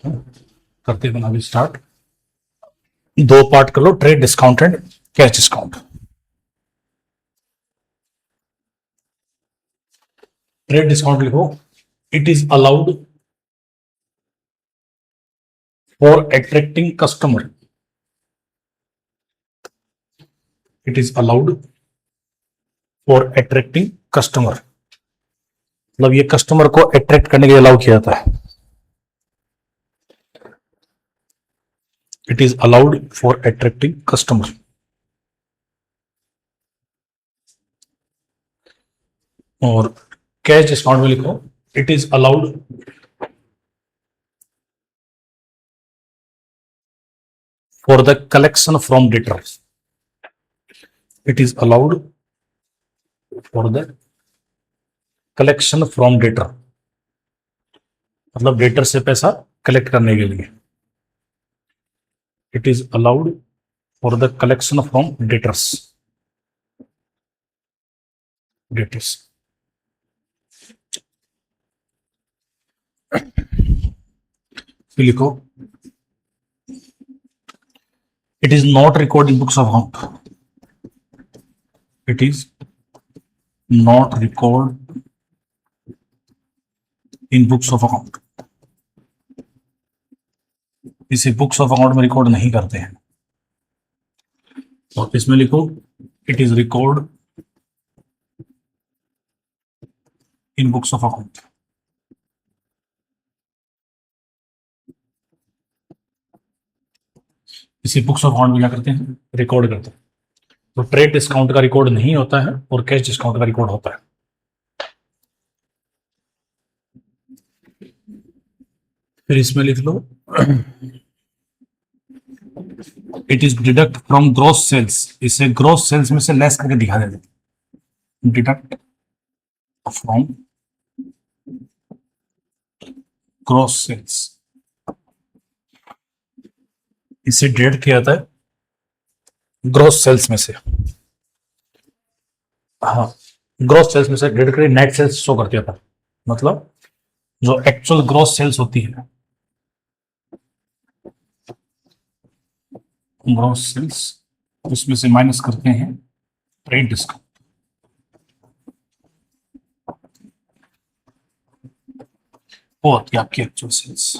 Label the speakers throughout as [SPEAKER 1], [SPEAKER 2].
[SPEAKER 1] करते हैं अभी स्टार्ट। दो पार्ट कर लो, trade discount and cash discount. Trade discount लिखो, it is allowed for attracting customer. It is allowed for attracting customer, मतलब ये कस्टमर को अट्रैक्ट करने के लिए अलाउ किया जाता है। It is allowed for attracting customer. और कैश डिस्काउंट में लिखो, it is allowed for the collection from debtors. It is allowed for the collection from debtor, मतलब डेटर से पैसा कलेक्ट करने के लिए। It is allowed for the collection from debtors. Debtors लिखो, it is not record in books of account. It is not record in books of account. इसे books of account में record नहीं करते हैं। और इसमें लिखो, it is record in books of account. इसी बुक्स ऑफ अकाउंट में क्या करते हैं, रिकॉर्ड करते हैं। तो ट्रेड डिस्काउंट का रिकॉर्ड नहीं होता है और कैश डिस्काउंट का रिकॉर्ड होता है। फिर इसमें लिख लो, it is deduct from gross sales. इसे ग्रॉस सेल्स में से लेस करके दिखा देते। डिडक्ट फ्रॉम ग्रॉस सेल्स, इसे डिडक्ट किया जाता है ग्रॉस सेल्स में से। हाँ, ग्रॉस सेल्स में से डिडक्ट करके नेट सेल्स शो करती है, मतलब जो एक्चुअल ग्रॉस सेल्स होती है, ग्रॉस सेल्स, उसमें से माइनस करते हैं ट्रेड डिस्काउंट। और आपकी एक्चुअल सेल्स,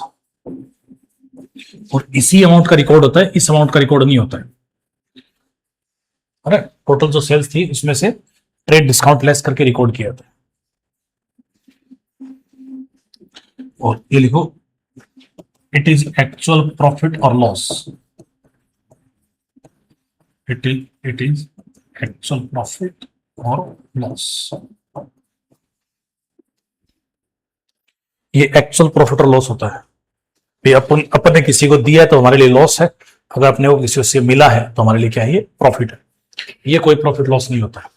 [SPEAKER 1] और इसी अमाउंट का रिकॉर्ड होता है, इस अमाउंट का रिकॉर्ड नहीं होता है। अरे टोटल जो सेल्स थी उसमें से ट्रेड डिस्काउंट लेस करके रिकॉर्ड किया जाता है। और ये लिखो, इट इज एक्चुअल प्रॉफिट और loss. It is actual profit और लॉस। ये एक्चुअल प्रॉफिट और लॉस होता है। ये अपन ने किसी को दिया है तो हमारे लिए लॉस है, अगर अपने को किसी से मिला है तो हमारे लिए क्या है, ये प्रॉफिट है। ये कोई प्रॉफिट लॉस नहीं होता है।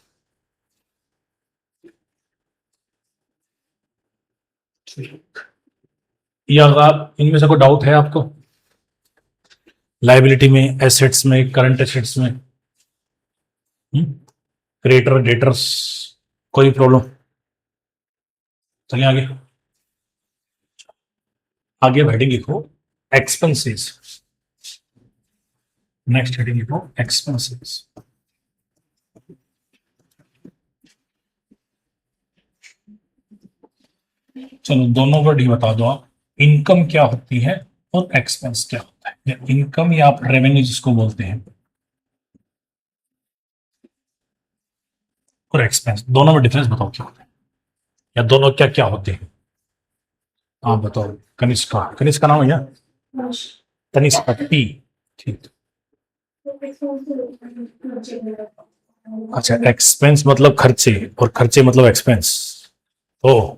[SPEAKER 1] या अगर आप इनमें से कोई डाउट है आपको, लाइबिलिटी में, एसेट्स में, करंट एसेट्स में, क्रेडिटर डेटर्स, कोई प्रॉब्लम? चलिए आगे। आगे हेडिंग लिखो एक्सपेंसेस। नेक्स्ट हेडिंग लिखो एक्सपेंसेस। चलो दोनों वर्ड ही बता दो आप, इनकम क्या होती है और एक्सपेंस क्या होता है, या इनकम या आप रेवेन्यू जिसको बोलते हैं, और एक्सपेंस, दोनों में डिफरेंस बताओ क्या होता है, या दोनों क्या क्या होते हैं। आप बताओ। कनिष्का, कनिष्का नाम है क्या? तनिष्का टी, ठीक। अच्छा, एक्सपेंस मतलब खर्चे और खर्चे मतलब एक्सपेंस। ओ,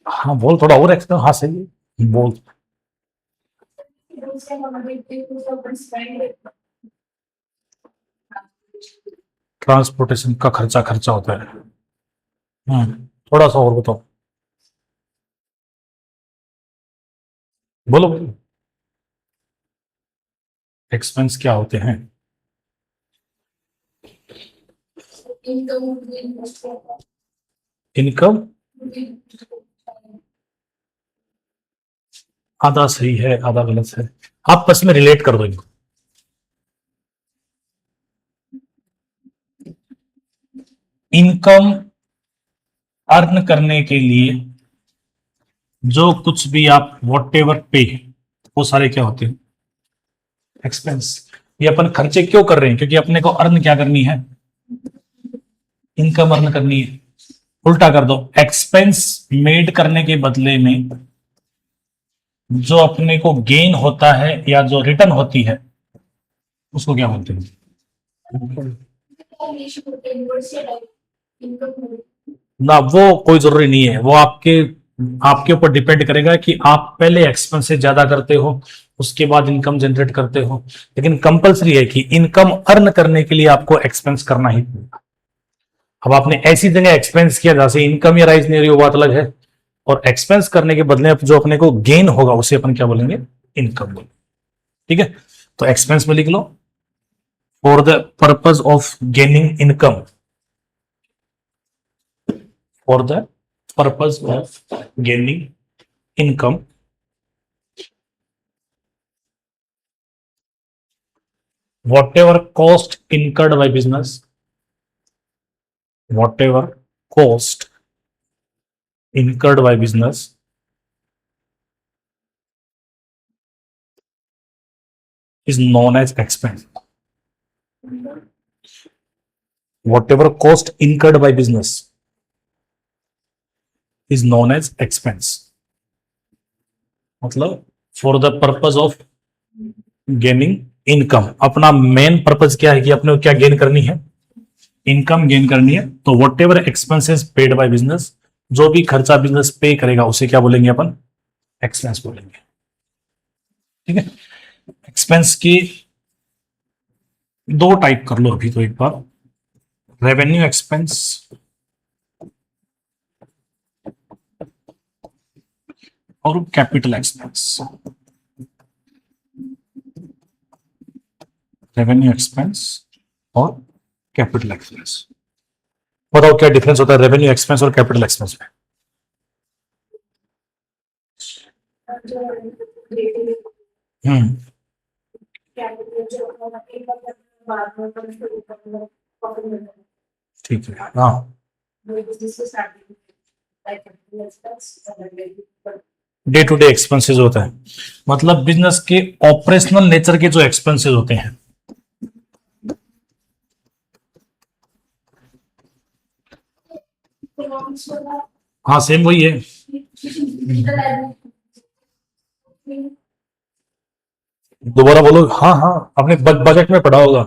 [SPEAKER 1] हाँ बोल थोड़ा और एक्सपेंस, हाँ सही है बोल। ट्रांसपोर्टेशन का खर्चा खर्चा होता है। थोड़ा सा और बताओ, बोलो बोलो। एक्सपेंस क्या होते हैं? इनकम आधा सही है आधा गलत है, आप बस में रिलेट कर दो इनको। इनकम अर्न करने के लिए जो कुछ भी आप वॉट एवर पे, वो सारे क्या होते हैं? एक्सपेंस। ये अपन खर्चे क्यों कर रहे हैं? क्योंकि अपने को अर्न क्या करनी है? इनकम अर्न करनी है। उल्टा कर दो, एक्सपेंस मेड करने के बदले में जो अपने को गेन होता है या जो रिटर्न होती है उसको क्या बोलते हैं? ना, वो कोई जरूरी नहीं है, वो आपके आपके ऊपर डिपेंड करेगा कि आप पहले एक्सपेंस से ज्यादा करते हो उसके बाद इनकम जनरेट करते हो, लेकिन कंपलसरी है कि इनकम अर्न करने के लिए आपको एक्सपेंस करना ही पड़ेगा। अब आपने ऐसी जगह एक्सपेंस किया जैसे इनकम या राइज नहीं रही, वो बात अलग है। और एक्सपेंस करने के बदले जो अपने को गेन होगा उसे अपन क्या बोलेंगे? इनकम बोलेंगे। ठीक है, तो एक्सपेंस में लिख लो, for the purpose of gaining income, for the purpose of gaining income, whatever cost incurred by business, whatever cost incurred by business is known as expense. Whatever cost incurred by business is known as expense. मतलब for the purpose of gaining income, अपना main purpose क्या है कि अपने को क्या gain करनी है? इनकम गेन करनी है। तो what ever expenses paid by business, जो भी खर्चा बिजनेस पे करेगा उसे क्या बोलेंगे अपन? एक्सपेंस बोलेंगे। ठीक है, एक्सपेंस की दो टाइप कर लो अभी तो एक बार, रेवेन्यू एक्सपेंस और कैपिटल एक्सपेंस। रेवेन्यू एक्सपेंस और कैपिटल एक्सपेंस, बताओ क्या डिफरेंस होता है रेवेन्यू एक्सपेंस और कैपिटल एक्सपेंस में? हम्म, ठीक है, हाँ। डे टू डे एक्सपेंसेस होता है, मतलब बिजनेस के ऑपरेशनल नेचर के जो एक्सपेंसेस होते हैं। हाँ, सेम वही है। दोबारा बोलो। हाँ हाँ, आपने बजट में पढ़ा होगा,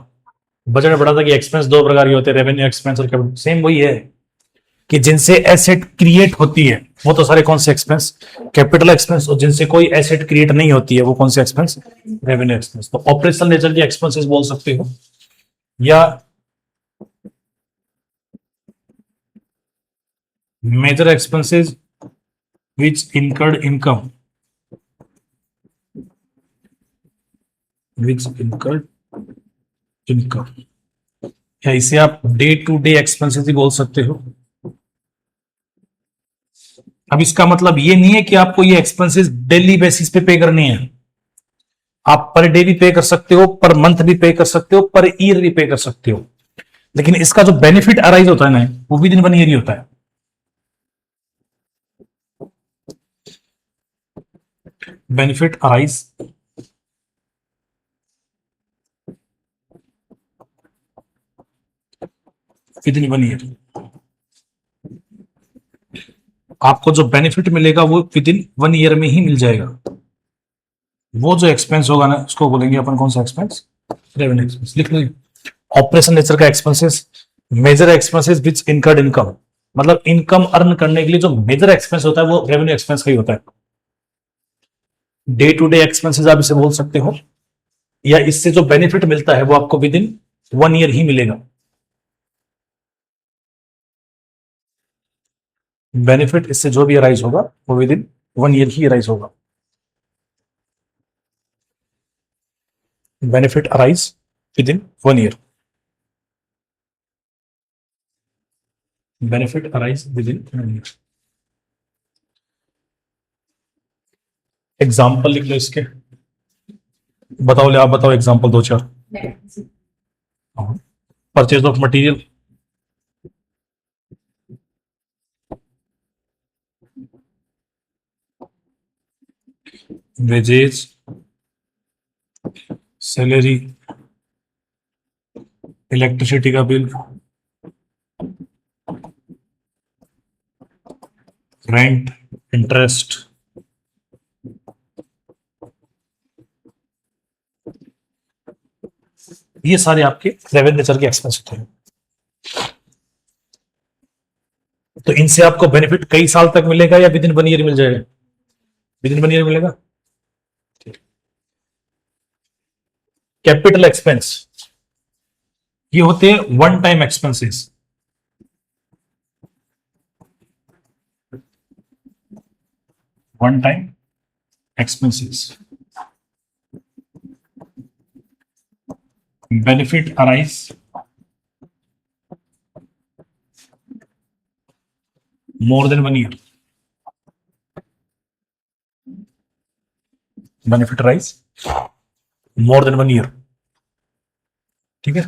[SPEAKER 1] बजट में पढ़ा था कि एक्सपेंस दो प्रकार के होते हैं, रेवेन्यू एक्सपेंस और कैपिटल। सेम वही है कि जिनसे एसेट क्रिएट होती है वो तो सारे कौन से एक्सपेंस? Capital expense. और जिनसे कोई एसेट क्रिएट नहीं होती है वो कौन से एक्सपेंस? Revenue expense. तो ऑपरेशनल नेचर के एक्सपेंसेस बोल सकते हो, या major expenses which incurred income, which incurred income, या इसे आप डे टू डे एक्सपेंसेस ही बोल सकते हो। अब इसका मतलब ये नहीं है कि आपको ये एक्सपेंसेस डेली बेसिस पे करनी है, आप पर डे भी पे कर सकते हो, पर मंथ भी पे कर सकते हो, पर ईयर भी पे कर सकते हो, लेकिन इसका जो बेनिफिट अराइज होता है ना वो विद इन 1 ईयर ही होता है। Benefit arise within 1 year, आपको जो बेनिफिट मिलेगा वो विद इन 1 ईयर में ही मिल जाएगा। वो जो एक्सपेंस होगा ना उसको बोलेंगे अपन कौन सा एक्सपेंस? Revenue expense. लिख लो, ऑपरेशन नेचर का expenses, major expenses which incurred income, मतलब इनकम अर्न करने के लिए जो मेजर एक्सपेंस होता है वो रेवेन्यू एक्सपेंस का ही होता है। डे टू डे एक्सपेंसेस आप इसे बोल सकते हो, या इससे जो बेनिफिट मिलता है वो आपको विद इन 1 ईयर ही मिलेगा। बेनिफिट इससे जो भी अराइज होगा वो विद इन 1 ईयर ही अराइज होगा। Benefit arise within 1 year. Benefit arise within. Example लिख लो इसके, बताओ ले, आप बताओ एग्जाम्पल दो चार। Purchase of material, wages, salary, electricity का बिल, रेंट, इंटरेस्ट, ये सारे आपके रेवेन्यू नेचर के एक्सपेंस होते हैं। तो इनसे आपको बेनिफिट कई साल तक मिलेगा या विद इन 1 ईयर मिल जाएगा? विद इन 1 ईयर मिलेगा। कैपिटल एक्सपेंस, ये होते हैं one time expenses. One time expenses, benefit arise more than 1 year, benefit arise more than 1 year, ठीक है।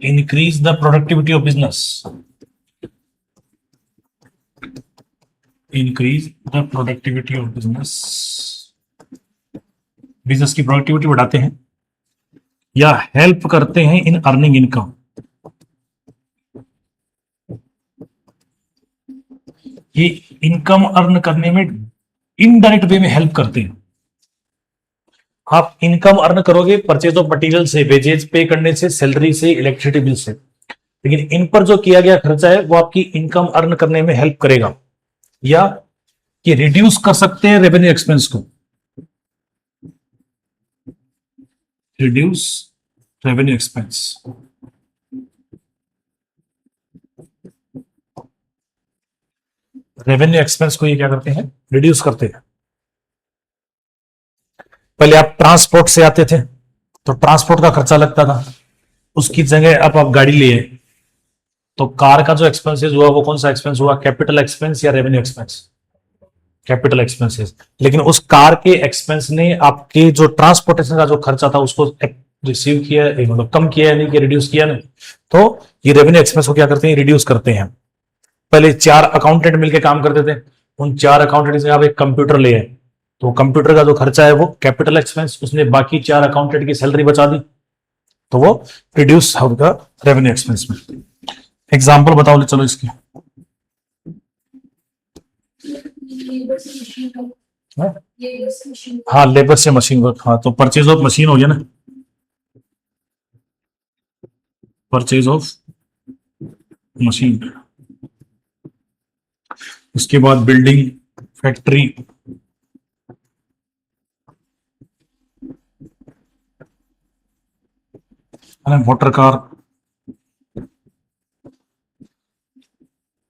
[SPEAKER 1] increase the productivity of business, increase the productivity of business, business की productivity बढ़ाते हैं या हेल्प करते हैं इन अर्निंग इनकम। ये income earn करने में इनडायरेक्ट वे में हेल्प करते हैं। आप इनकम अर्न करोगे परचेज ऑफ मटेरियल से, वेजेज पे करने से, सैलरी से, इलेक्ट्रिसिटी बिल से, लेकिन इन पर जो किया गया खर्चा है वो आपकी इनकम अर्न करने में हेल्प करेगा, या कि रिड्यूस कर सकते हैं रेवेन्यू एक्सपेंस को, reduce revenue expense. Revenue expense को ये क्या करते हैं? रिड्यूस करते हैं। पहले आप ट्रांसपोर्ट से आते थे तो ट्रांसपोर्ट का खर्चा लगता था, उसकी जगह अब आप गाड़ी लिए तो कार का जो एक्सपेंसेस हुआ वो कौन सा एक्सपेंस हुआ? कैपिटल एक्सपेंस या रेवेन्यू एक्सपेंस? Capital expenses. लेकिन उस कार के एक्सपेंस ने आपके जो ट्रांसपोर्टेशन का जो खर्चा था उसको रिसीव किया, मतलब कम किया, नहीं कि रिड्यूस किया नहीं। तो ये रेवेन्यू एक्सपेंस को क्या करते हैं? रिड्यूस करते हैं। पहले 4 अकाउंटेंट मिलकर काम करते थे, उन 4 अकाउंटेंट से आप एक कंप्यूटर ले आए तो कंप्यूटर का जो खर्चा है वो कैपिटल एक्सपेंस, उसने बाकी 4 अकाउंटेंट की सैलरी बचा दी तो वो रिड्यूस होगा रेवेन्यू एक्सपेंस में। एग्जाम्पल बताओ चलो इसकी। हाँ, लेबर से मशीन वर्क। हाँ, तो परचेज ऑफ मशीन हो गया ना, परचेज ऑफ मशीन। उसके बाद building, factory, motor car,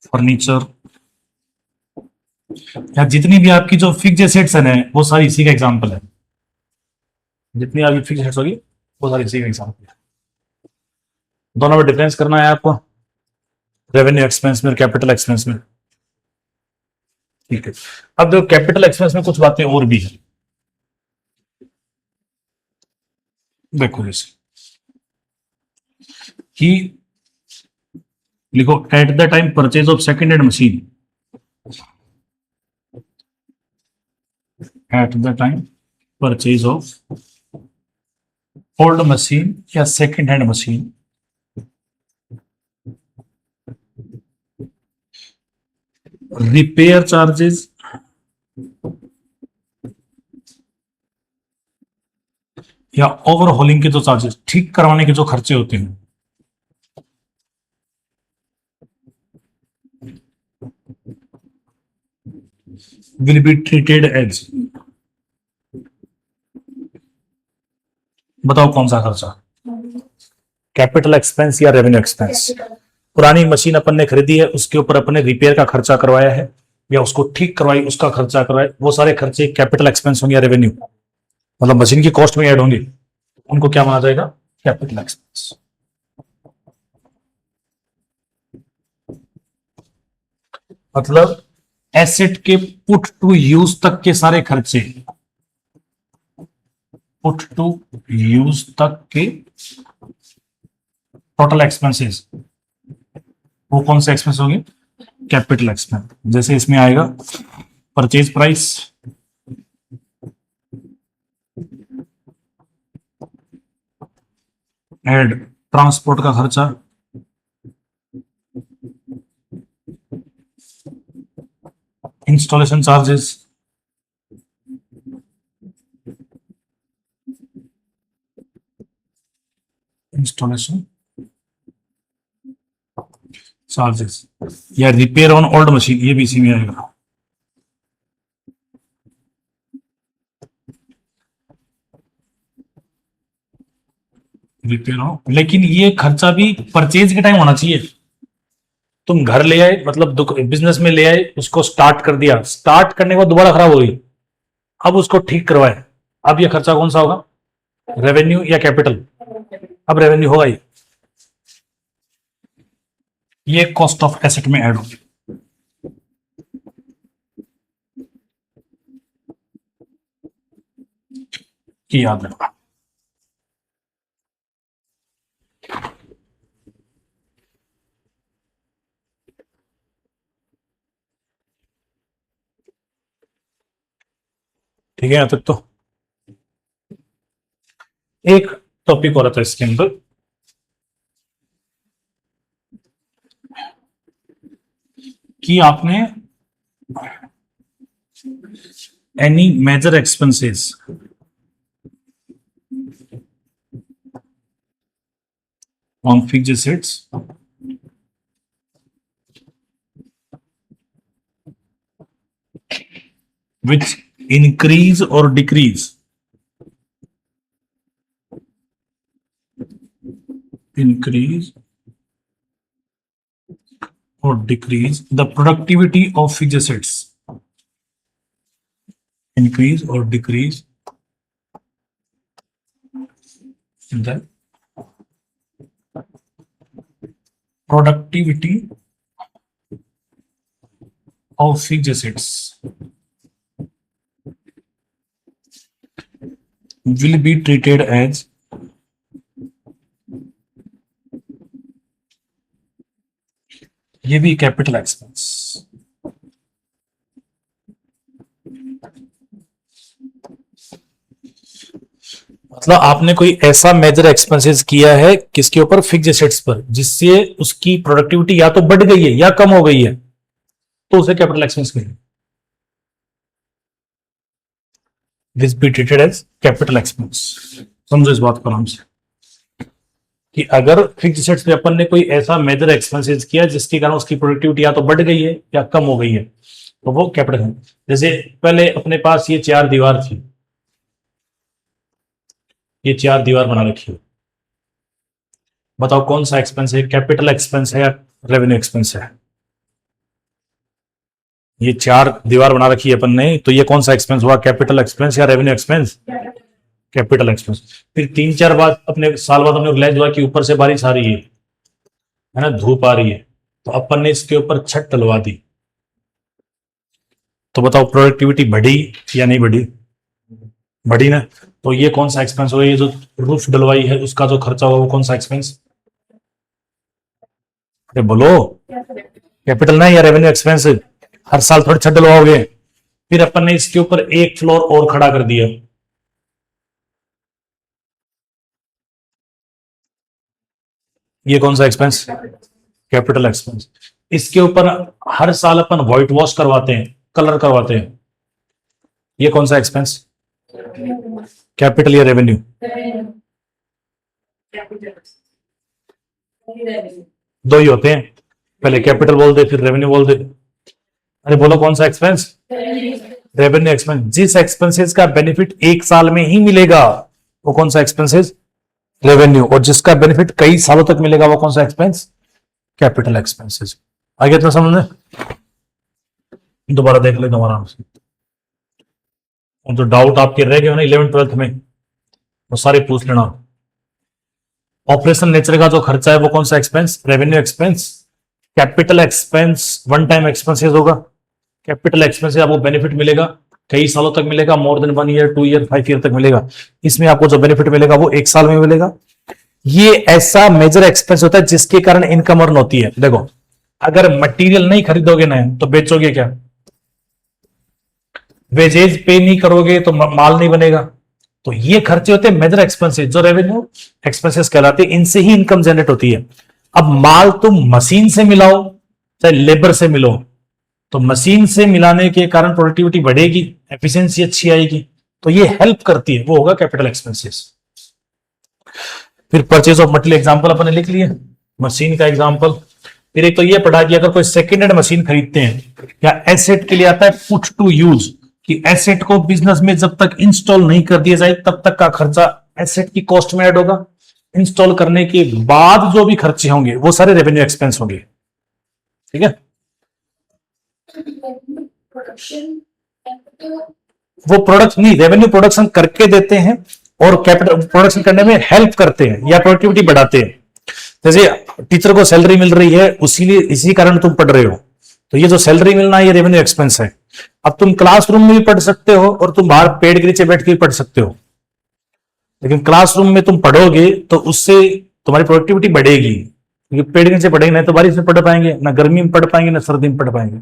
[SPEAKER 1] furniture, या जितनी भी आपकी जो फिक्स्ड एसेट्स है वो सारी इसी का एग्जांपल है। जितनी आपकी फिक्स्ड एसेट्स होगी वो सारी इसी का एग्जांपल है। दोनों में डिफरेंस करना है आपको, रेवेन्यू एक्सपेंस में और कैपिटल एक्सपेंस में। ठीक है, अब देखो कैपिटल एक्सपेंस में कुछ बातें और भी है। देखो जैसे कि लिखो at the time purchase of second hand machine, at the time purchase of old machine या second hand machine, repair charges या ओवरहॉलिंग के जो चार्जेस, ठीक करवाने के जो खर्चे होते हैं, will be treated as, बताओ कौन सा खर्चा? कैपिटल एक्सपेंस या रेवेन्यू एक्सपेंस? पुरानी मशीन अपन ने खरीदी है, उसके ऊपर अपने रिपेयर का खर्चा करवाया है या उसको ठीक करवाई, उसका खर्चा करवाया, वो सारे खर्चे कैपिटल एक्सपेंस होंगे या रेवेन्यू, मतलब मशीन की कॉस्ट में ऐड होंगे, उनको क्या माना जाएगा? Capital expense. मतलब एसेट के पुट टू यूज तक के सारे खर्चे, पुट टू यूज तक के टोटल एक्सपेंसेस, वो कौन से एक्सपेंस होंगे? Capital expense. जैसे इसमें आएगा परचेज प्राइस, एड ट्रांसपोर्ट का खर्चा, इंस्टॉलेशन चार्जेस, इंस्टॉलेशन चार्जेस, या रिपेयर ऑन ओल्ड मशीन, ये भी इसी में आएगा। रिपेयर ऑन, लेकिन ये खर्चा भी परचेज के टाइम होना चाहिए। तुम घर ले आए, मतलब बिजनेस में ले आए, उसको स्टार्ट कर दिया, स्टार्ट करने के बाद दोबारा खराब हो गई, अब उसको ठीक करवाए, अब ये खर्चा कौन सा होगा? रेवेन्यू या कैपिटल? अब रेवेन्यू होगा ये कॉस्ट ऑफ एसेट में ऐड होगी। याद रखना। ठीक है, यहां तक तो एक टॉपिक और था इसके अंदर, कि आपने any major expenses on fixed assets which increase or decrease the productivity of fixed assets, increase or decrease the productivity of fixed assets will be treated as ये भी कैपिटल एक्सपेंस। मतलब आपने कोई ऐसा मेजर एक्सपेंसेस किया है किसके ऊपर? फिक्स्ड एसेट्स पर, जिससे उसकी प्रोडक्टिविटी या तो बढ़ गई है या कम हो गई है, तो उसे कैपिटल एक्सपेंस कहेंगे। This be treated as capital expense. समझो इस बात को आराम से, कि अगर फिक्स्ड एसेट्स पे अपन ने कोई ऐसा मेजर एक्सपेंसेस किया जिसके कारण उसकी प्रोडक्टिविटी या तो बढ़ गई है या कम हो गई है, तो वो कैपिटल है। जैसे पहले अपने पास ये चार दीवार थी, ये चार दीवार बना रखी है, बताओ कौन सा एक्सपेंस है? कैपिटल एक्सपेंस है या रेवेन्यू एक्सपेंस है? ये चार दीवार बना रखी है अपन ने, तो ये कौन सा एक्सपेंस हुआ? कैपिटल एक्सपेंस या रेवेन्यू एक्सपेंस? Capital expense. फिर 3-4 बाद अपने साल बाद हमने रियलाइज हुआ कि ऊपर से बारिश आ रही है ना, धूप आ रही है, तो अपन ने इसके ऊपर छत डलवा दी, तो बताओ प्रोडक्टिविटी बढ़ी या नहीं बढ़ी? बढ़ी ना। तो ये कौन सा एक्सपेंस हुआ? ये जो रूफ डलवाई है उसका जो खर्चा हुआ वो कौन सा एक्सपेंस? अरे बोलो, कैपिटल ना या रेवेन्यू एक्सपेंस? हर साल थोड़ी छत डलवाओगे। फिर अपन ने इसके ऊपर एक फ्लोर और खड़ा कर दिया, ये कौन सा एक्सपेंस? Capital expense. इसके ऊपर हर साल अपन व्हाइट वॉश करवाते हैं, कलर करवाते हैं, ये कौन सा एक्सपेंस? कैपिटल या रेवेन्यू? दो ही होते हैं, पहले कैपिटल बोल दे फिर रेवेन्यू बोल दे। अरे बोलो कौन सा एक्सपेंस? Revenue expense. जिस एक्सपेंसेस का बेनिफिट एक साल में ही मिलेगा वो कौन सा एक्सपेंसेस? रेवेन्यू। और जिसका बेनिफिट कई सालों तक मिलेगा वो कौन सा एक्सपेंस? Capital expenses. आगे इतना समझ? दोबारा देख ले आराम से, जो डाउट आपके रह गए हो ना 11th-12th में, वो सारे पूछ लेना। ऑपरेशन नेचर का जो खर्चा है वो कौन सा expense? Revenue expense. Capital expense one time expenses होगा। कैपिटल एक्सपेंस से आपको बेनिफिट मिलेगा, कई सालों तक मिलेगा, more than 1 year, 2 year, 5 year तक मिलेगा। इसमें आपको जो बेनिफिट मिलेगा वो 1 साल में मिलेगा। ये ऐसा मेजर एक्सपेंस होता है जिसके कारण इनकम अर्न होती है। देखो, अगर मटेरियल नहीं खरीदोगे ना तो बेचोगे क्या? वेजेज पे नहीं करोगे तो माल नहीं बनेगा। तो ये खर्चे होते हैं मेजर एक्सपेंसेस, जो रेवेन्यू एक्सपेंसेस कहलाते हैं। इनसे ही इनकम जनरेट होती है। अब माल तुम मशीन से मिलाओ चाहे लेबर से मिलो, तो मशीन से मिलाने के कारण प्रोडक्टिविटी बढ़ेगी, एफिशिएंसी अच्छी आएगी, तो ये हेल्प करती है, वो होगा कैपिटल एक्सपेंसेस। फिर परचेज ऑफ मटेरियल एग्जांपल अपने लिख लिए, मशीन का एग्जांपल। फिर एक तो ये पढ़ा कि अगर कोई सेकेंड हैंड मशीन खरीदते हैं या एसेट के लिए आता है पुट टू यूज, कि एसेट को बिजनेस में जब तक इंस्टॉल नहीं कर दिया जाए तब तक का खर्चा एसेट की कॉस्ट में ऐड होगा। इंस्टॉल करने के बाद जो भी खर्चे होंगे वो सारे रेवेन्यू एक्सपेंस होंगे। ठीक है, वो प्रोडक्ट नहीं, रेवेन्यू प्रोडक्शन करके देते हैं और कैपिटल प्रोडक्शन करने में हेल्प करते हैं या प्रोडक्टिविटी बढ़ाते हैं। जैसे टीचर को सैलरी मिल रही है, इसी कारण तुम पढ़ रहे हो, तो ये जो सैलरी मिलना है ये रेवेन्यू एक्सपेंस है। अब तुम क्लासरूम में भी पढ़ सकते हो और तुम बाहर पेड़ के नीचे बैठ के भी पढ़ सकते हो, लेकिन क्लासरूम में तुम पढ़ोगे तो उससे तुम्हारी प्रोडक्टिविटी बढ़ेगी, क्योंकि पेड़ के नीचे पढ़ेंगे ना तो बारिश में पढ़ पाएंगे, ना गर्मी में पढ़ पाएंगे, ना सर्दी में पढ़ पाएंगे।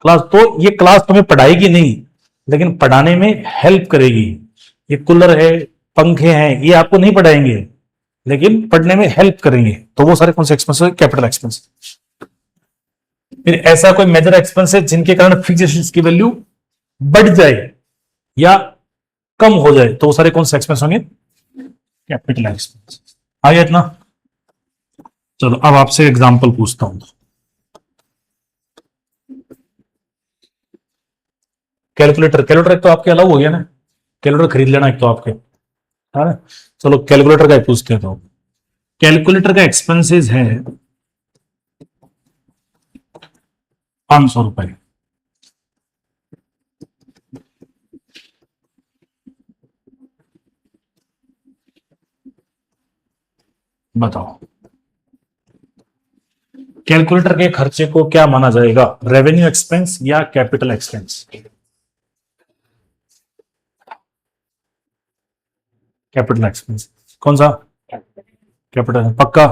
[SPEAKER 1] क्लास तो ये क्लास तुम्हें पढ़ाएगी नहीं, लेकिन पढ़ाने में हेल्प करेगी। ये कूलर है, पंखे हैं, ये आपको नहीं पढ़ाएंगे लेकिन पढ़ने में हेल्प करेंगे। तो वो सारे कौन से एक्सपेंस है? Capital expense. फिर ऐसा कोई मेजर एक्सपेंस है जिनके कारण फिक्स की वैल्यू बढ़ जाए या कम हो जाए, तो वो सारे कौन से एक्सपेंस होंगे? Capital expense. आ गया इतना? चलो अब आपसे एग्जांपल पूछता हूं। कैलकुलेटर, कैलकुलेटर तो आपके अलाउ हो गया ना, कैलकुलेटर खरीद लेना एक तो आपके, है ना? चलो कैलकुलेटर का ही पूछते हैं। तो कैलकुलेटर का एक्सपेंसेस है 500 रुपए। बताओ कैलकुलेटर के खर्चे को क्या माना जाएगा, रेवेन्यू एक्सपेंस या कैपिटल एक्सपेंस? Capital expense. कौन सा? कैपिटल। पक्का?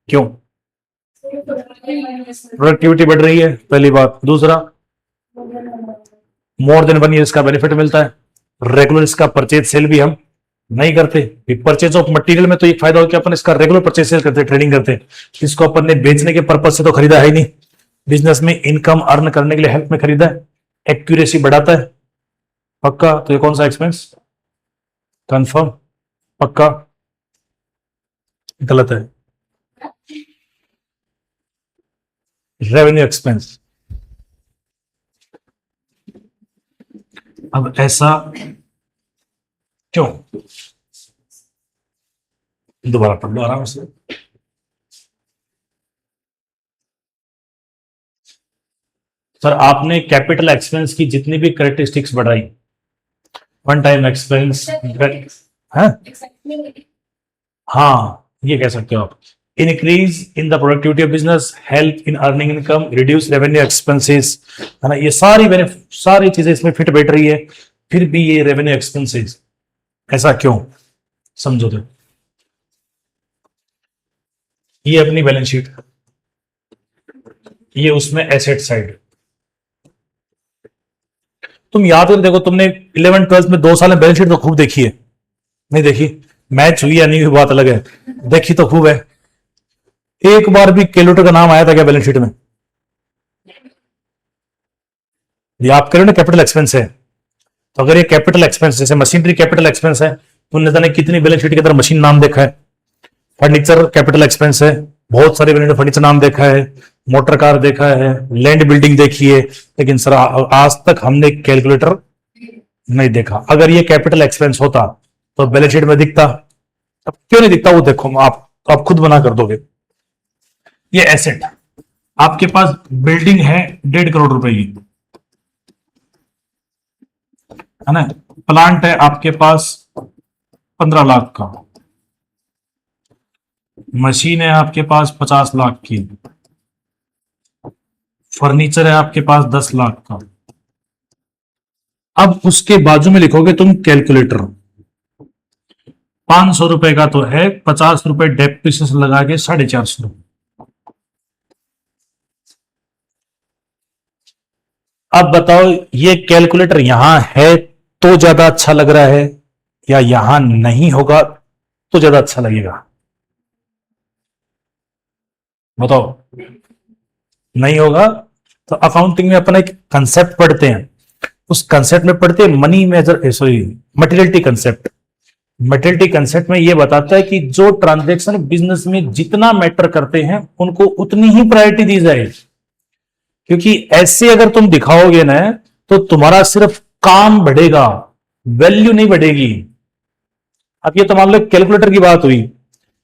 [SPEAKER 1] क्यों? प्रोडक्टिविटी बढ़ रही है, पहली बात। दूसरा, मोर देन 1 ईयर का बेनिफिट मिलता है। रेगुलर इसका परचेज सेल भी हम नहीं करते। परचेज ऑफ मटेरियल में तो एक फायदा हो कि अपन इसका रेगुलर परचेज सेल करते, ट्रेडिंग करते। इसको अपन ने बेचने के पर्पज से तो खरीदा है ही नहीं, बिजनेस में इनकम अर्न करने के लिए हेल्प में खरीदा है। एक्यूरेसी बढ़ाता है। पक्का? तो ये कौन सा एक्सपेंस? कंफर्म? पक्का? गलत है, रेवेन्यू एक्सपेंस। अब ऐसा क्यों? दोबारा पढ़ लो आराम से। सर आपने कैपिटल एक्सपेंस की जितनी भी करेक्टरिस्टिक्स बढ़ाई, वन टाइम एक्सपेंस, हाँ ये कह सकते हो आप। Increase in the productivity of business, help in earning income, reduce revenue expenses, है ना? ये सारी चीजें इसमें फिट बैठ रही है, फिर भी ये रेवेन्यू एक्सपेंसेस। ऐसा क्यों? समझो तो। ये अपनी बैलेंस शीट, ये उसमें एसेट साइड। तुम याद कर देखो, तुमने 11 12 में 2 साल में बैलेंस शीट तो खूब देखी है, नहीं देखी? मैच हुई या नहीं हुई बात अलग है, देखी तो खूब है। एक बार भी कैलकुलेटर का नाम आया था क्या बैलेंस शीट में? ये आप कह रहे हो ना कैपिटल एक्सपेंस है, तो अगर ये कैपिटल एक्सपेंस, जैसे मशीनरी कैपिटल एक्सपेंस है, तुमने जाने कितनी बैलेंस शीट के अंदर मशीन नाम देखा है? फर्नीचर कैपिटल एक्सपेंस है, बहुत सारे फर्नीचर नाम देखा है, मोटर कार देखा है, लैंड बिल्डिंग देखी है, लेकिन सर आज तक हमने कैलकुलेटर नहीं देखा। अगर ये कैपिटल एक्सपेंस होता तो बैलेंस शीट में दिखता। अब क्यों नहीं दिखता वो देखो, आप खुद बना कर दोगे। ये एसेट, आपके पास बिल्डिंग है 1.5 करोड़ रुपए की, है ना? प्लांट है आपके पास 15 लाख का, मशीन है आपके पास 50 लाख की, फर्नीचर है आपके पास 10 लाख का। अब उसके बाजू में लिखोगे तुम कैलकुलेटर, 500 रुपए का तो है, 50 रुपए डेप्रिसिएशन लगा के 450 रुपए। अब बताओ ये कैलकुलेटर यहां है तो ज्यादा अच्छा लग रहा है या यहां नहीं होगा तो ज्यादा अच्छा लगेगा? बताओ। नहीं होगा। तो अकाउंटिंग में अपन एक कंसेप्ट पढ़ते हैं, उस कंसेप्ट में पढ़ते हैं money major, sorry, materiality concept. Materiality concept में यह बताता है कि जो ट्रांजैक्शन बिजनेस में जितना मैटर करते हैं उनको उतनी ही प्रायोरिटी दी जाए, क्योंकि ऐसे अगर तुम दिखाओगे ना तो तुम्हारा सिर्फ काम बढ़ेगा, वैल्यू नहीं बढ़ेगी। अब ये तो मान लो कैलकुलेटर की बात हुई,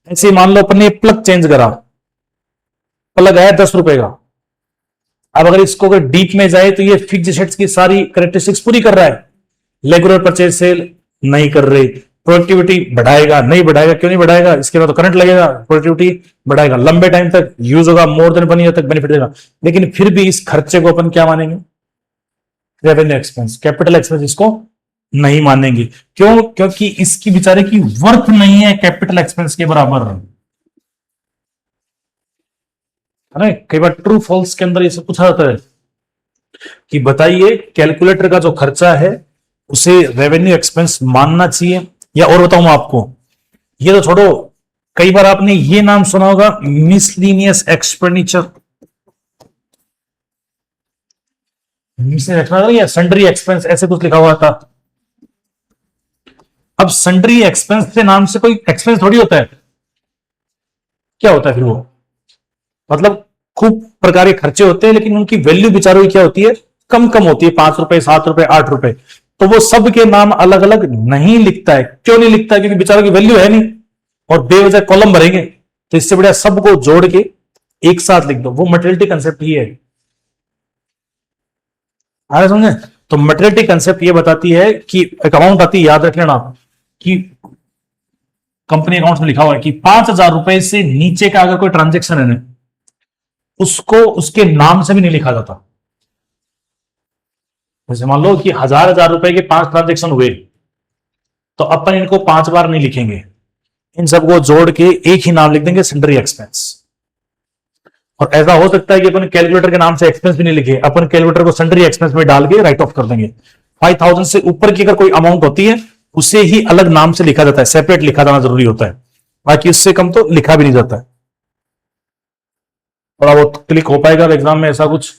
[SPEAKER 1] ऐसे मान लो अपने प्लग चेंज करा, प्लग आया 10 रुपए का। अब अगर इसको अगर डीप में जाए तो ये फिक्स्ड एसेट्स की सारी कैरेक्टरिस्टिक्स पूरी कर रहा है, रेगुलर परचेज सेल नहीं कर रहे, प्रोडक्टिविटी बढ़ाएगा नहीं बढ़ाएगा, क्यों नहीं बढ़ाएगा, इसके बाद तो करंट लगेगा, प्रोडक्टिविटी बढ़ाएगा, लंबे टाइम तक यूज होगा, मोर देन 1 ईयर तक बेनिफिट देगा। लेकिन फिर भी इस खर्चे को अपन क्या मानेंगे? रेवेन्यू एक्सपेंस, कैपिटल एक्सपेंस इसको नहीं मानेंगे। क्यों? क्योंकि इसकी बेचारे की वर्थ नहीं है कैपिटल एक्सपेंस के बराबर, है ना। कई बार ट्रू फॉल्स के अंदर ये सब पूछा जाता है कि बताइए कैलकुलेटर का जो खर्चा है उसे रेवेन्यू एक्सपेंस मानना चाहिए या, और बताऊं मैं आपको, ये तो छोड़ो, कई बार आपने ये नाम सुना होगा मिसलिनियस एक्सपेंडिचर, या सन्ड्री एक्सपेंस, ऐसे कुछ लिखा हुआ था। अब सन्ड्री एक्सपेंस के नाम से कोई एक्सपेंस थोड़ी होता है, क्या होता है फिर वो? मतलब खूब प्रकार के खर्चे होते हैं लेकिन उनकी वैल्यू बेचारों की क्या होती है? कम कम होती है, 5 रुपए 7 रुपए 8 रुपए। तो वो सब के नाम अलग अलग नहीं लिखता है। क्यों नहीं लिखता है? क्योंकि बेचारों की वैल्यू है नहीं और बेवजह कॉलम भरेंगे, तो इससे बढ़िया सबको जोड़ के एक साथ लिख दो। वो मटेरियलिटी कंसेप्ट ही है, आ रहे समझे? तो मटेरियलिटी कंसेप्ट ये बताती है कि एक अमाउंट आती है, याद रख लेना कि कंपनी अकाउंट में लिखा हुआ है कि 5,000 रुपए से नीचे का अगर कोई ट्रांजेक्शन है ना, उसको उसके नाम से भी नहीं लिखा जाता। जैसे मान लो कि हजार रुपए के 5 ट्रांजेक्शन हुए, तो अपन इनको 5 बार नहीं लिखेंगे, इन सबको जोड़ के एक ही नाम लिख देंगे, सन्ड्री एक्सपेंस। और ऐसा हो सकता है कि अपन कैलकुलेटर के नाम से एक्सपेंस भी नहीं लिखे, अपन कैलकुलेटर को सन्ड्री एक्सपेंस में डाल के राइट ऑफ कर देंगे। 5,000 से ऊपर की अगर कोई अमाउंट होती है उसे ही अलग नाम से लिखा जाता है, सेपरेट लिखा जाना जरूरी होता है, बाकी उससे कम तो लिखा भी नहीं जाता है। थोड़ा बहुत क्लिक हो पाएगा एग्जाम में ऐसा कुछ,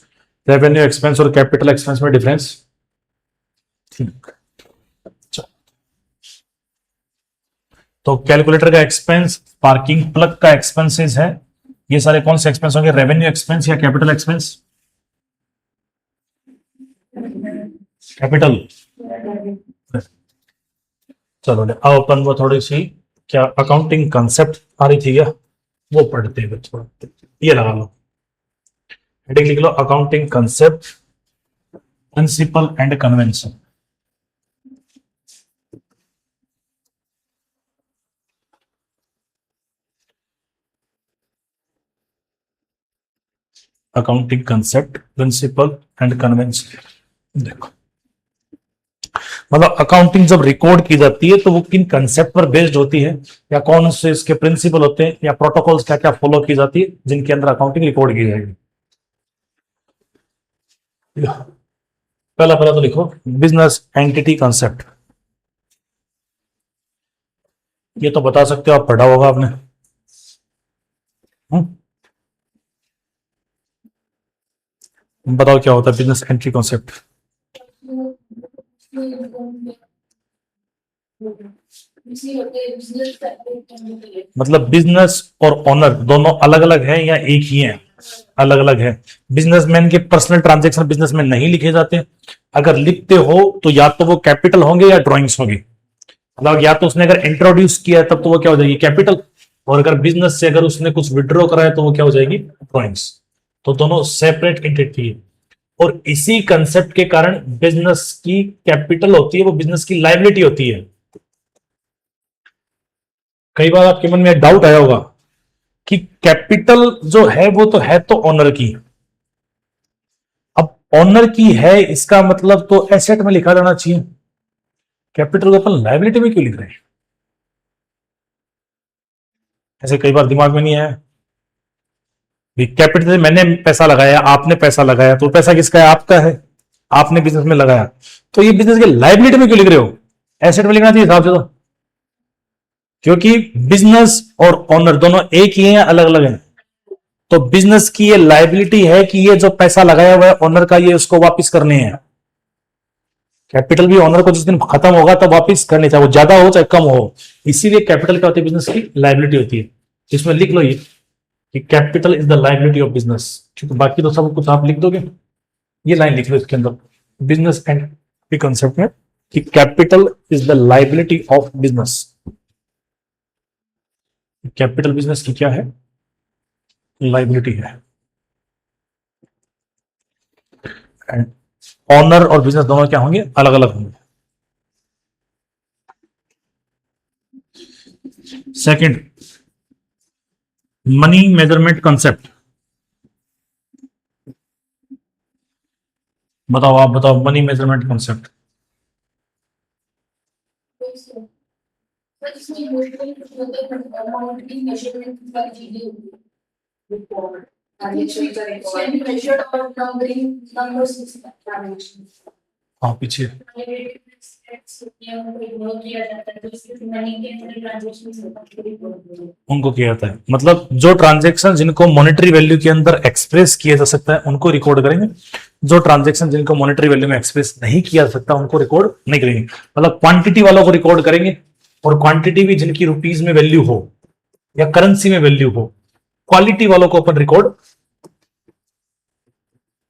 [SPEAKER 1] रेवेन्यू एक्सपेंस और कैपिटल एक्सपेंस में डिफरेंस। ठीक, तो कैलकुलेटर का एक्सपेंस, पार्किंग प्लग का एक्सपेंसेस है, ये सारे कौन से एक्सपेंस होंगे? रेवेन्यू एक्सपेंस या कैपिटल एक्सपेंस? कैपिटल। चलो अब अपन वो थोड़ी सी क्या अकाउंटिंग कंसेप्ट आ रही थी क्या, वो पढ़ते हैं थोड़ा। ये लगा लो, हेडिंग लिख लो, accounting concept, principle and convention. Accounting concept, principle and convention. देखो, मतलब अकाउंटिंग जब रिकॉर्ड की जाती है तो वो किन कंसेप्ट पर बेस्ड होती है, या कौन से इसके प्रिंसिपल होते हैं, या प्रोटोकॉल्स क्या क्या फॉलो की जाती है जिनके अंदर अकाउंटिंग रिकॉर्ड की जाएगी। पहला पहला तो लिखो बिजनेस एंटिटी कंसेप्ट। ये तो बता सकते हो, आप पढ़ा होगा आपने। बताओ क्या होता है बिजनेस एंटिटी कॉन्सेप्ट? मतलब बिजनेस और ओनर दोनों अलग अलग है या एक ही है? अलग अलग है। बिजनेसमैन के पर्सनल ट्रांजैक्शन बिजनेस में नहीं लिखे जाते, अगर लिखते हो तो या तो वो कैपिटल होंगे या ड्राइंग्स होगी। मतलब या तो उसने अगर इंट्रोड्यूस किया है तब तो वो क्या हो जाएगी? कैपिटल। और अगर बिजनेस से अगर उसने कुछ विड्रॉ करा है तो वो क्या हो जाएगी? ड्राइंग्स। तो दोनों सेपरेट एंटिटी है। और इसी कंसेप्ट के कारण बिजनेस की कैपिटल होती है वो बिजनेस की लायबिलिटी होती है। कई बार आपके मन में डाउट आया होगा कि कैपिटल जो है वो तो है तो ऑनर की, अब ऑनर की है इसका मतलब तो एसेट में लिखा जाना चाहिए, कैपिटल को अपन लायबिलिटी में क्यों लिख रहे हैं? ऐसे कई बार दिमाग में नहीं आया। कैपिटल मैंने पैसा लगाया, आपने पैसा लगाया, तो पैसा किसका है? आपका है, आपने बिजनेस में लगाया, तो ये बिजनेस के लायबिलिटी में क्यों लिख रहे हो? एसेट में लिखना चाहिए हिसाब से तो, क्योंकि बिजनेस और ऑनर दोनों एक ही हैं या अलग अलग हैं? तो बिजनेस की ये लायबिलिटी है कि ये जो पैसा लगाया हुआ है ऑनर का, ये उसको वापस करने हैं। कैपिटल भी ऑनर को जिस दिन खत्म होगा तब वापस करने, चाहे वो ज्यादा हो चाहे कम हो, इसीलिए कैपिटल क्या होती है? बिजनेस की लायबिलिटी होती है। इसमें लिख लो ये कि capital is the liability of business, क्योंकि बाकी तो सब कुछ आप लिख दोगे, ये लाइन लिख लो इसके अंदर बिजनेस एंड के कंसेप्ट में कि capital is the liability of business. Capital business की क्या है? लायबिलिटी है। एंड ऑनर और बिजनेस दोनों क्या होंगे? अलग अलग होंगे। Second, money measurement concept. बताओ, आप बताओ मनी मेजरमेंट कंसेप्ट। हाँ पीछे उनको किया जाता है, मतलब जो ट्रांजेक्शन जिनको मॉनेटरी वैल्यू के अंदर एक्सप्रेस किया जा सकता है उनको रिकॉर्ड करेंगे, जो ट्रांजेक्शन जिनको मॉनेटरी वैल्यू में एक्सप्रेस नहीं किया जा सकता उनको रिकॉर्ड नहीं करेंगे। मतलब क्वांटिटी वालों को रिकॉर्ड करेंगे, और क्वांटिटी भी जिनकी रुपीज में वैल्यू हो या करेंसी में वैल्यू हो। क्वालिटी वालों को अपन रिकॉर्ड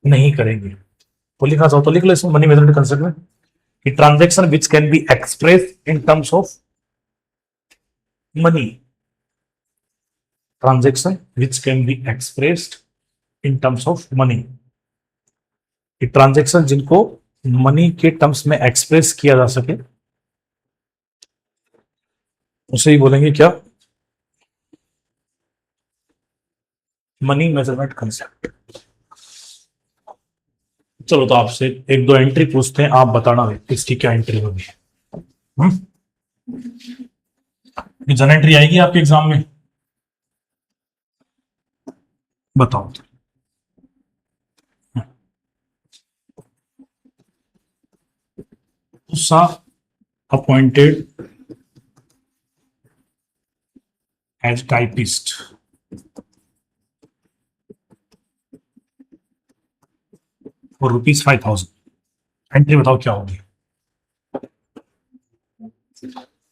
[SPEAKER 1] नहीं करेंगे। तो लिखा चाहो तो लिख लो इसमें मनी मेजरमेंट कंसेप्ट में कि transaction which can be express in terms of money, transaction which can be expressed in terms of money, transaction जिनको मनी के टर्म्स में एक्सप्रेस किया जा सके उसे ही बोलेंगे क्या? Money measurement concept. चलो तो आपसे एक दो एंट्री पूछते हैं, आप बताना इसकी क्या एंट्री होगी। जन एंट्री आएगी आपके एग्जाम में, बताओ। Usha appointed as typist for ₹5,000। Entry बताओ क्या होगी?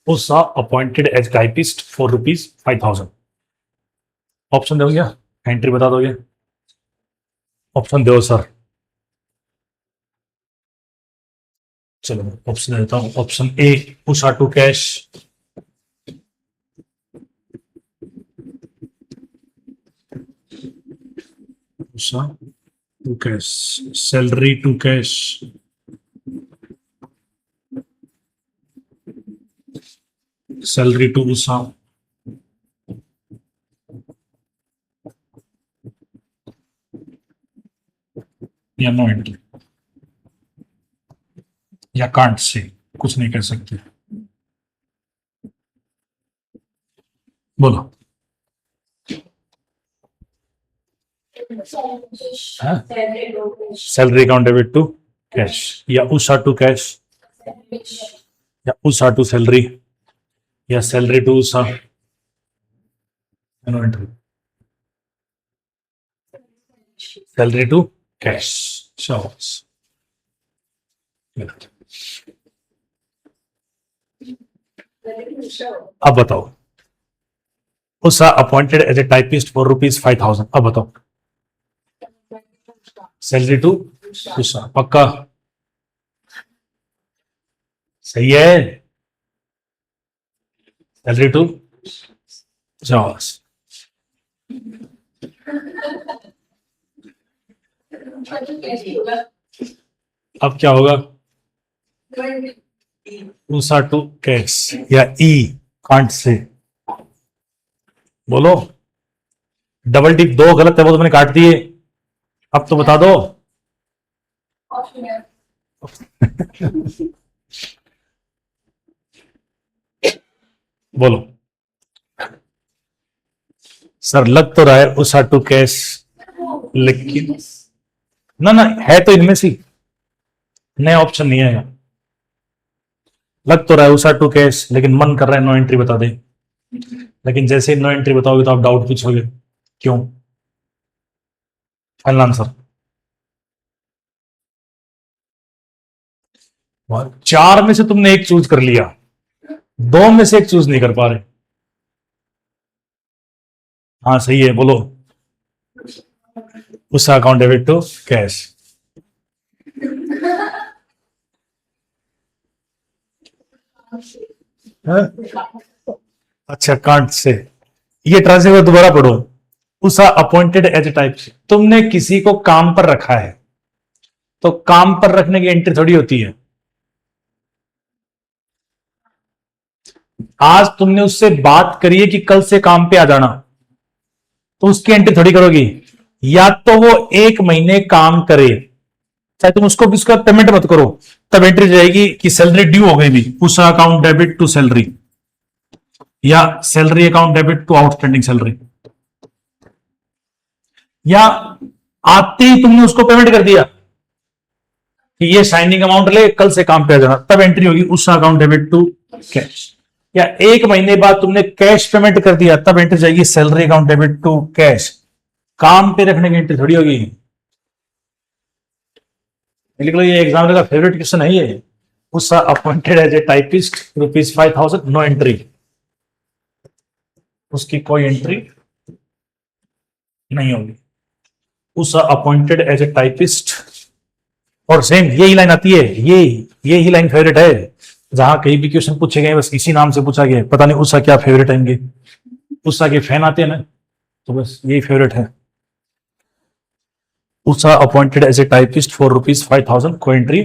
[SPEAKER 1] Usha appointed as typist for ₹5,000। Option दोगे क्या? एंट्री बता दोगे? ऑप्शन दो सर। चलो ऑप्शन देता हूं। Option A Usha to cash, Usha to cash, salary to cash, salary to Usha, या नो एंट्री, या कांट से कुछ नहीं कह सकते। बोलो। Salary account debit to cash, या उषा टू कैश, या उषा टू सैलरी, या salary to Usha, no entry, salary to cash. शाबाश। अब बताओ, Usha appointed as a typist for ₹5,000। अब बताओ, सैलरी टू उषा, पक्का? सही है, सैलरी टू शाबाश। अब क्या होगा? उषा टू कैश या ई कांट से, बोलो। डबल टिक, दो गलत है वो तो मैंने काट दिए। अब तो बता दो। बोलो सर, लग तो रहा है उषा टू कैश, लेकिन ना ना है तो इनमें से नया ऑप्शन नहीं आएगा। लग तो रहा है उषा टू कैश, लेकिन मन कर रहा है नो एंट्री बता दे। लेकिन जैसे नो एंट्री बताओगे तो आप डाउट पूछोगे क्यों। Final answer. चार में से तुमने एक चूज कर लिया, दो में से एक चूज नहीं कर पा रहे। हाँ सही है, बोलो। Usha account debit to cash. अच्छा, कांट से ये ट्रांसलेट दोबारा पढ़ो। उषा अपॉइंटेड एज ए टाइप। तुमने किसी को काम पर रखा है, तो काम पर रखने की एंट्री थोड़ी होती है। आज तुमने उससे बात करी है कि कल से काम पे आ जाना, तो उसकी एंट्री थोड़ी करोगी। या तो वो 1 महीने काम करे, चाहे तुम उसको उसका पेमेंट मत करो, तब एंट्री जाएगी कि सैलरी ड्यू हो गई भी, Usha account debit to salary, या salary account debit to outstanding salary. या आते ही तुमने उसको पेमेंट कर दिया कि ये साइनिंग अमाउंट ले, कल से काम पे आ जाना, तब एंट्री होगी Usha account debit to cash. या 1 महीने बाद तुमने कैश पेमेंट कर दिया, तब एंट्री जाएगी salary account debit to cash. काम पे रखने की एंट्री थोड़ी होगी। लिख लो, ये एग्जामिनर का फेवरेट क्वेश्चन है ये। Usha appointed as a typist, ₹5,000, no entry. उसकी कोई एंट्री नहीं होगी। Usha appointed as a typist, और सेम यही लाइन आती है, ये ही लाइन फेवरेट है। जहां कहीं भी क्वेश्चन पूछे गए बस इसी नाम से पूछा गया, पता नहीं उषा क्या फेवरेट है इनके। उषा के फैन आते हैं ना, तो बस यही फेवरेट है। Usha appointed as a typist for ₹5,000, को एंट्री।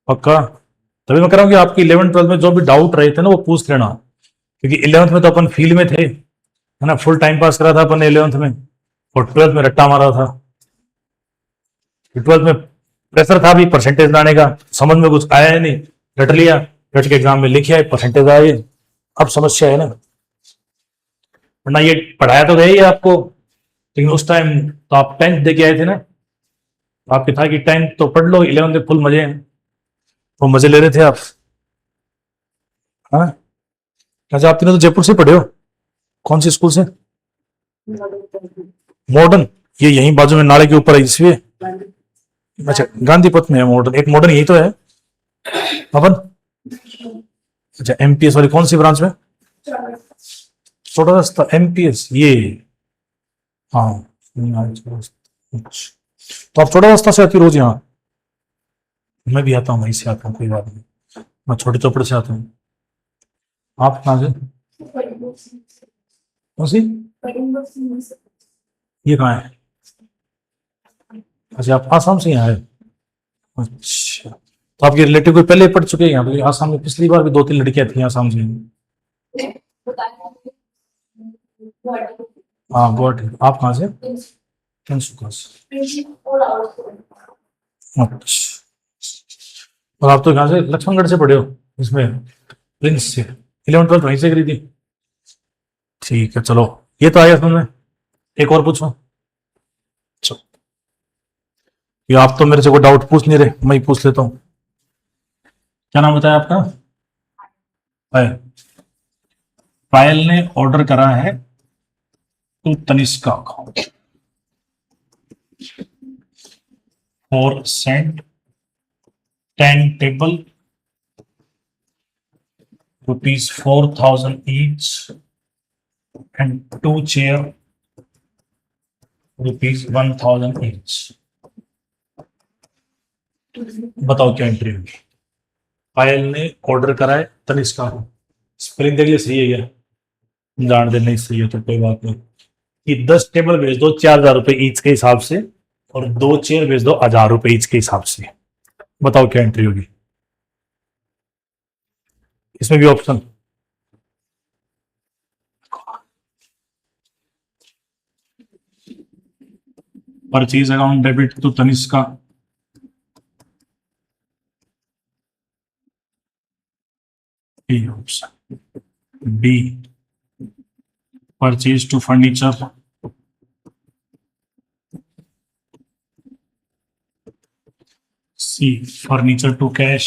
[SPEAKER 1] पक्का। तभी मैं कह रहा हूँ कि आपकी 11th-12th में जो भी डाउट रहे थे ना, वो पूछ लेना, क्योंकि 11th में तो अपन फील्ड में थे, है ना, फुल टाइम पास करा था अपन 11th में, और 12th में रट्टा मारा था। 12th में प्रेशर था भी परसेंटेज लाने का, समझ में कुछ आया ही नहीं, रट लिया, रट के एग्जाम में लिखे आए, परसेंटेज आए। अब समस्या है ना, वरना ये पढ़ाया तो गया ही आपको, लेकिन उस टाइम तो आप 10th दे के आए थे ना, आपके था कि 10th तो पढ़ लो, 11th में फुल मजे हैं, वो मजे ले रहे थे आप। हाँ, अच्छा, आप तीनों तो जयपुर से पढ़े हो, कौन सी स्कूल से? मॉडर्न, ये यहीं बाजू में नाले के ऊपर है इसलिए। अच्छा, गांधी पथ में है मॉडर्न, एक मॉडर्न यही तो है अपन। अच्छा, एमपीएस वाली कौन सी ब्रांच में? छोटा रास्ता एमपीएस, ये। हाँ, तो आप छोटा रास्ता से आती रोज यहाँ? मैं भी आता हूँ, वहीं से आता हूँ, कोई बात नहीं, मैं छोटे चौपड़ से आता हूँ। आप कहाँ से? कौन सी? ये कहाँ है? अच्छा, आप आसाम से यहाँ आए? अच्छा, तो आपके रिलेटिव कोई पहले पढ़ चुके हैं यहाँ पे आसाम में? पिछली बार भी 2-3 लड़कियां थी आसाम से। हाँ, गुवाहाटी। आप कहाँ से? तिनसुकिया से। अच्छा, और आप तो कहाँ से, लक्ष्मणगढ़ से पढ़े हो इसमें, प्रिंस से? 11th-12th वहीं से करी थी? ठीक है, चलो, ये तो आया समझ में। एक और पूछो। चलो, ये आप तो मेरे से कोई डाउट पूछ नहीं रहे, मैं ही पूछ लेता हूँ। क्या नाम बताया आपका? पायल। पायल ने ऑर्डर करा है टू तनिष्का अकाउंट फॉर सेंट 10 table ₹4,000 each and 2 chair ₹1,000 each। बताओ क्या एंट्री होगी। पायल ने ऑर्डर करा है तनिष्का को, स्पेलिंग देख लिया सही है क्या? जान दे नहीं सही है तो कोई बात नहीं, कि 10 टेबल भेज दो ₹4,000 ईच के हिसाब से, और 2 चेयर भेज दो ₹1,000 ईच के हिसाब से। बताओ क्या एंट्री होगी। इसमें भी option purchase account debit to Tanishka, B option. B purchase to furniture, C furniture to cash,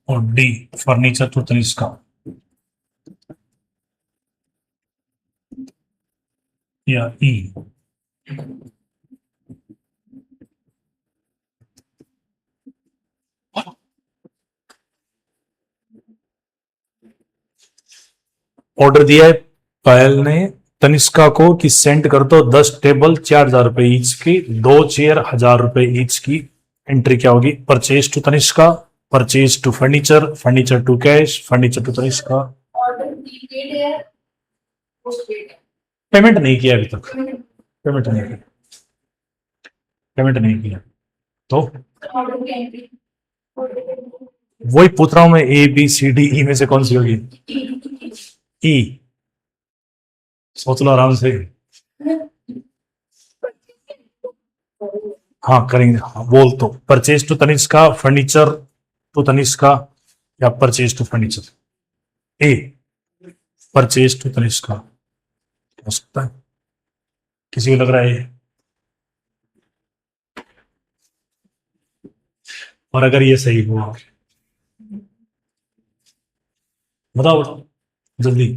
[SPEAKER 1] और डी फर्नीचर टू तनिष्का, या ई। ऑर्डर दिया है पायल ने तनिष्का को कि सेंड कर दो 10 टेबल 4,000 रुपए ईच की, 2 चेयर 1,000 रुपए ईच की। एंट्री क्या होगी? Purchase to Tanishka, purchase to furniture, furniture to cash, furniture to Tanishka. Payment नहीं किया अभी तक, पेमेंट नहीं किया, पेमेंट नहीं किया तो वही पूछ रहा हूं मैं, A B C D E में से कौन सी होगी? ई। सोच लो आराम से। हाँ करेंगे, हाँ बोल तो। Purchase to Tanishka, furniture to Tanishka, या purchase to furniture? A purchase to Tanishka हो सकता है, किसी को लग रहा है ये। और अगर ये सही हुआ, बताओ जल्दी।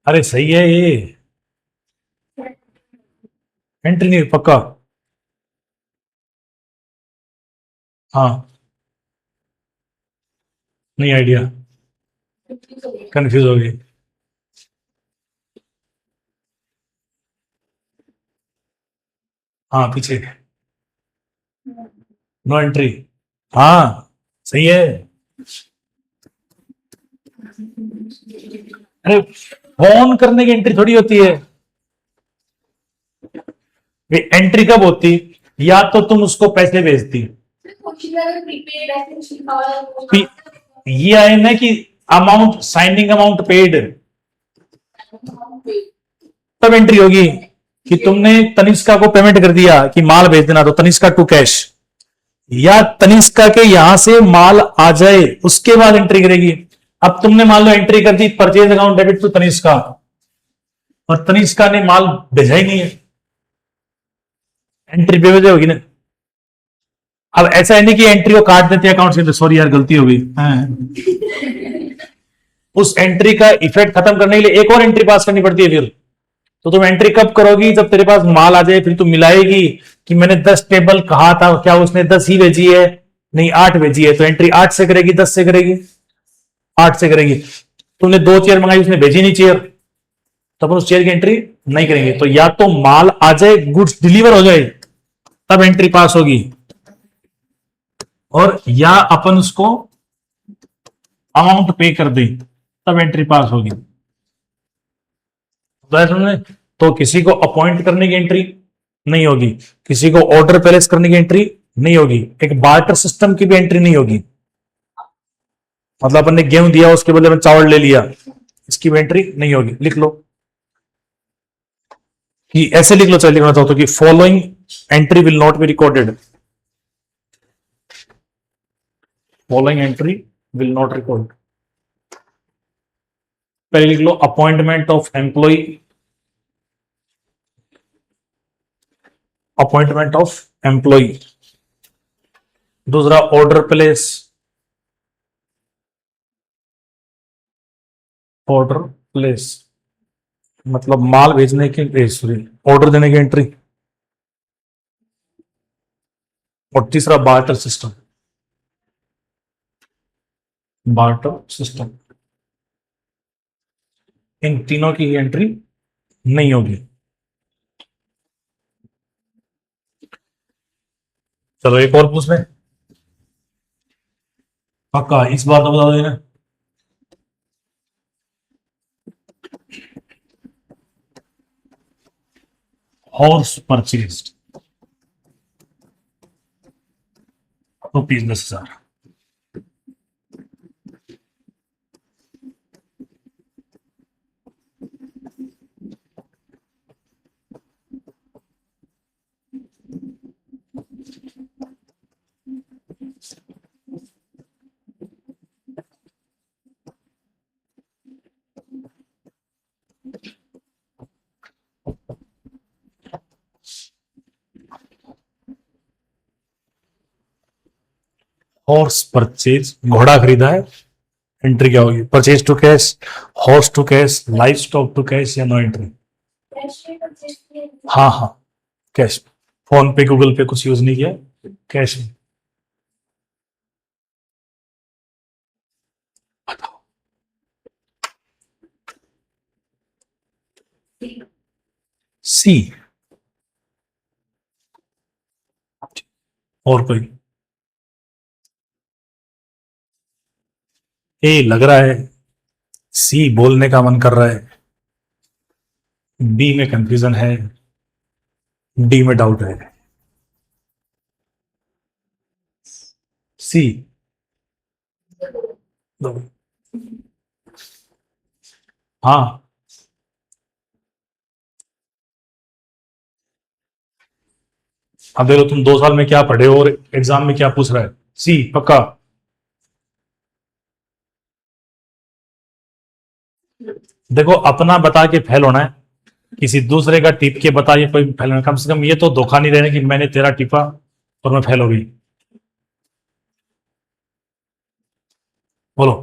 [SPEAKER 1] अरे सही है ये, एंट्री नहीं पक्का। हाँ नहीं आइडिया, कंफ्यूज हो गई। हाँ पीछे, नो एंट्री। हाँ सही है। अरे फोन करने की एंट्री थोड़ी होती है, एंट्री कब होती? या तो तुम उसको पैसे भेजती, ये आए ना कि अमाउंट, साइनिंग अमाउंट पेड, तब एंट्री होगी कि तुमने तनिष्का को पेमेंट कर दिया कि माल भेज देना, तो तनिष्का टू कैश। या तनिष्का के यहां से माल आ जाए उसके बाद एंट्री करेगी। अब तुमने मान लो एंट्री कर दी purchase account debit to Tanishka, और तनिष्का ने माल भेजा ही नहीं है, एंट्री बेवजह होगी ना। अब ऐसा है नहीं कि एंट्री को काट देते अकाउंट से, सॉरी यार गलती हो गई। उस एंट्री का इफेक्ट खत्म करने के लिए एक और एंट्री पास करनी पड़ती है फिर। तो तुम एंट्री कब करोगी? जब तेरे पास माल आ जाए, फिर तुम मिलाएगी कि मैंने 10 टेबल कहा था, क्या उसने 10 ही भेजी है? नहीं 8 भेजी है, तो एंट्री 8 से करेगी, 10 से करेगी? 8 से करेगी। तुमने 2 चेयर मंगाई, उसने भेजी नहीं चेयर, तो अपन उस चेयर की एंट्री नहीं करेंगे। तो या तो माल आ जाए, गुड्स डिलीवर हो जाए, तब एंट्री पास होगी, और या अपन उसको अमाउंट पे कर दें, तब एंट्री पास होगी। तो समझे? तो किसी को अपॉइंट करने की एंट्री नहीं होगी, किसी को ऑर्डर प्लेस करने की एंट्री नहीं होगी, एक बार्टर सिस्टम की भी एंट्री नहीं होगी। मतलब अपन ने गेहूं दिया, उसके बदले में चावल ले लिया, इसकी भी एंट्री नहीं होगी। लिख लो कि ऐसे लिख लो, चल लिखना चाहता हूं कि following entry will not be recorded, following entry will not record. पहले लिख लो appointment of employ, appointment of employ. दूसरा ऑर्डर प्लेस, ऑर्डर प्लेस मतलब माल भेजने की, सॉरी ऑर्डर देने की एंट्री। और तीसरा बार्टर सिस्टम, बार्टर सिस्टम। इन तीनों की एंट्री नहीं होगी। चलो एक और पूछ लें, पक्का इस बार तो बता देना। Horse purchase rupees 10,000, horse purchase, घोड़ा खरीदा है, एंट्री क्या होगी? Purchase to cash, horse to cash, life stock to cash या नो एंट्री? हाँ हाँ, कैश। फोन पे गूगल पे कुछ यूज नहीं किया, कैश में। बताओ। सी। और कोई? ए लग रहा है, सी बोलने का मन कर रहा है, बी में कंफ्यूजन है, डी में डाउट है। सी। हाँ, अब देखो तुम 2 साल में क्या पढ़े हो और एग्जाम में क्या पूछ रहा है। सी पक्का? देखो अपना बता के फेल होना है, किसी दूसरे का टिप के बता के कोई फेल होना, कम से कम ये तो धोखा नहीं देना कि मैंने तेरा टिपा और मैं फेल हो गई। बोलो।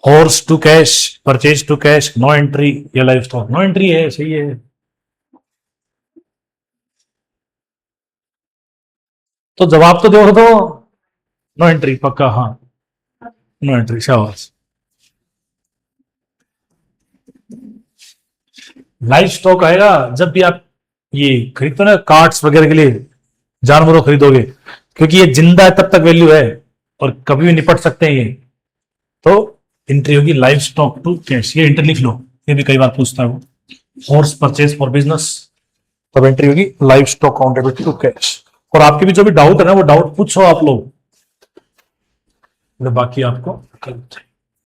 [SPEAKER 1] Horse to cash, purchase to cash, no entry या लाइफ स्टॉक? नो एंट्री है, सही है। तो जवाब तो दो। नो एंट्री पक्का? हाँ, नो एंट्री, शाबाश। लाइफ स्टॉक आएगा जब भी आप ये खरीदते हो ना, कार्ड्स वगैरह के लिए, जानवरों खरीदोगे, क्योंकि ये जिंदा है तब तक वैल्यू है और कभी भी निपट सकते हैं ये। तो एंट्री होगी लाइफ स्टॉक टू कैश, ये एंट्री लिख लो, ये भी कई बार पूछता है वो। हॉर्स परचेज फॉर बिजनेस, तब एंट्री होगी life stock countability to cash. और आपके भी जो भी डाउट है ना, वो डाउट पूछो आप लोग, बाकी आपको कल